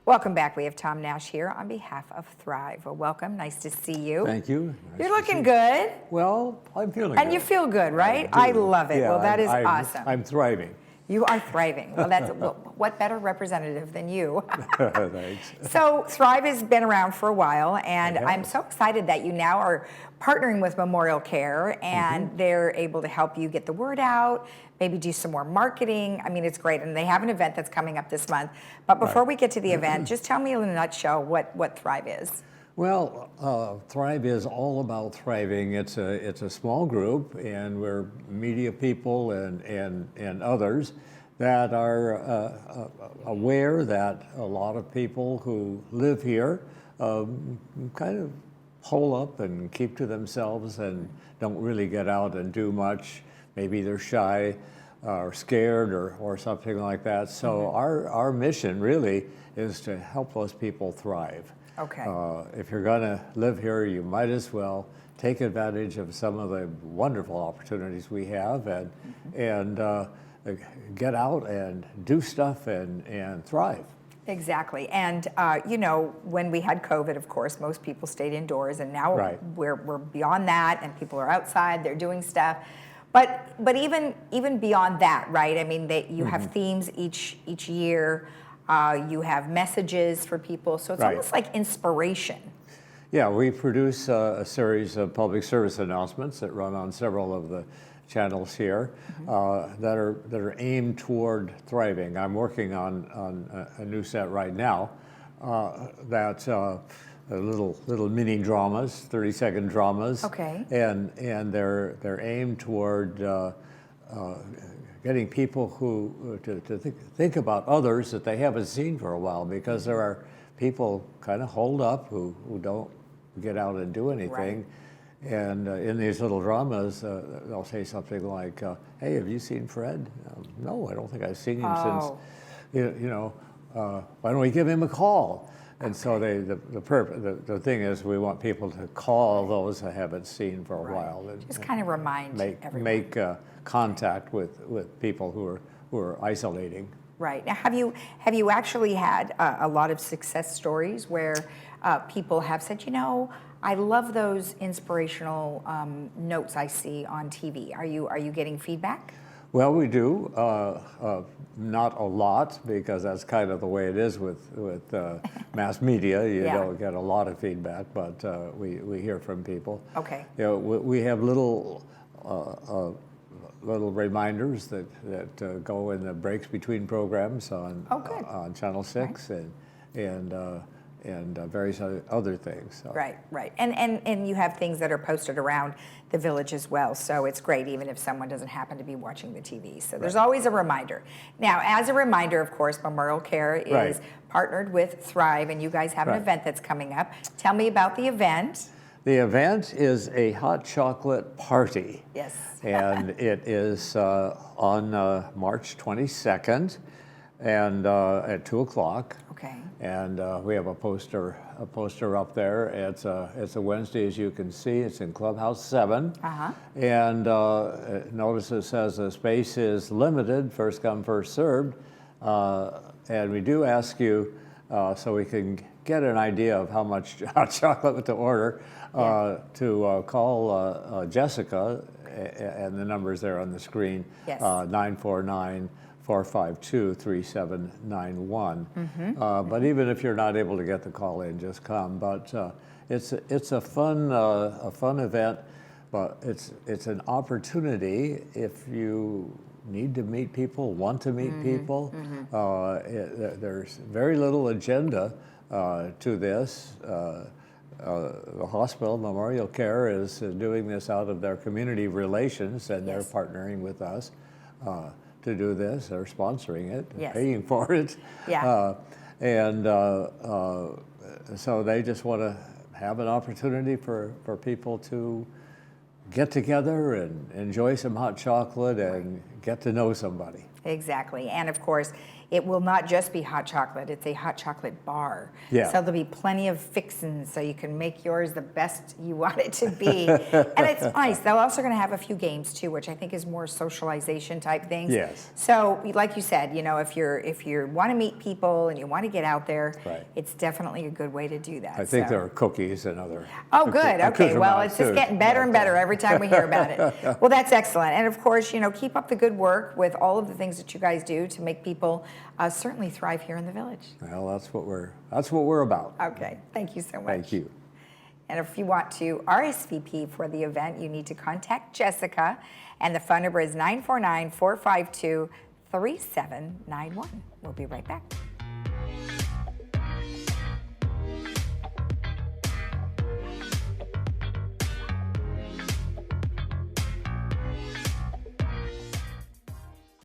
Welcome back. We have Tom Nash here on behalf of Thrive. Well, welcome. Nice to see you. Thank you. You're looking good. Well, I'm feeling good. And you feel good, right? I I do. love it. Yeah, well, that is awesome. I'm thriving. You are thriving. Well, that's what better representative than you? Thanks. So Thrive has been around for a while, and I'm so excited that you now are partnering with Memorial Care, and they're able to help you get the word out, maybe do some more marketing. I mean, it's great, and they have an event that's coming up this month. But before we get to the event, just tell me in a nutshell what Thrive is. Well, Thrive is all about thriving. It's a small group, and we're media people and others that are aware that a lot of people who live here kind of hole up and keep to themselves and don't really get out and do much. Maybe they're shy or scared or something like that. So our mission really is to help those people thrive. Okay. If you're going to live here, you might as well take advantage of some of the wonderful opportunities we have and get out and do stuff and thrive. Exactly. And, you know, when we had COVID, of course, most people stayed indoors, and now we're beyond that, and people are outside, they're doing stuff. But even beyond that, right? I mean, you have themes each year. You have messages for people, so it's almost like inspiration. Yeah, we produce a series of public service announcements that run on several of the channels here that are aimed toward thriving. I'm working on a new set right now that's little mini dramas, 30-second dramas. Okay. And they're aimed toward getting people who to think about others that they haven't seen for a while, because there are people kind of holed up who don't get out and do anything. Right. And in these little dramas, they'll say something like, hey, have you seen Fred? No, I don't think I've seen him since, why don't we give him a call? And so the thing is, we want people to call those I haven't seen for a while. And, just kind of remind everyone. Make contact with people who are isolating. Right. Now, have you actually had a lot of success stories where people have said, you know, I love those inspirational notes I see on TV. Are you getting feedback? Well, we do. Not a lot, because that's kind of the way it is with mass media. You don't get a lot of feedback, but we hear from people. Okay. You know, we have little reminders that go in the breaks between programs on Channel 6 and various other things. So. Right. And you have things that are posted around the village as well, so it's great even if someone doesn't happen to be watching the TV. So there's always a reminder. Now, as a reminder, of course, Memorial Care is partnered with Thrive, and you guys have an event that's coming up. Tell me about the event. The event is a hot chocolate party. Yes. And it is on March 22nd and at 2 o'clock. Okay. And we have a poster up there. It's a Wednesday, as you can see. It's in Clubhouse 7. And notice it says the space is limited, first come, first served. And we do ask you, so we can get an idea of how much hot chocolate to order, to call Jessica, and the number's there on the screen, 949-452-3791. But even if you're not able to get the call in, just come. But it's a fun event, but it's an opportunity if you need to meet people, want to meet people. There's very little agenda to this. The hospital, Memorial Care, is doing this out of their community relations, and they're partnering with us to do this. They're sponsoring it, paying for it. So they just want to have an opportunity for people to get together and enjoy some hot chocolate and get to know somebody. Exactly. And of course, it will not just be hot chocolate, it's a hot chocolate bar. Yeah. So there'll be plenty of fixins so you can make yours the best you want it to be. And it's nice. They're also going to have a few games too, which I think is more socialization type things. Yes. So like you said, you know, if you want to meet people and you want to get out there, Right. it's definitely a good way to do that. I think so. there are cookies and other. Oh, good. Okay. Well, it's just too. getting better and better every time we hear about it. Well, that's excellent. And of course, you know, keep up the good work with all of the things that you guys do to make people certainly thrive here in the village. Well, that's what we're about. Okay. Thank you so much. Thank you. And if you want to RSVP for the event, you need to contact Jessica, and the phone number is 949-452-3791. We'll be right back.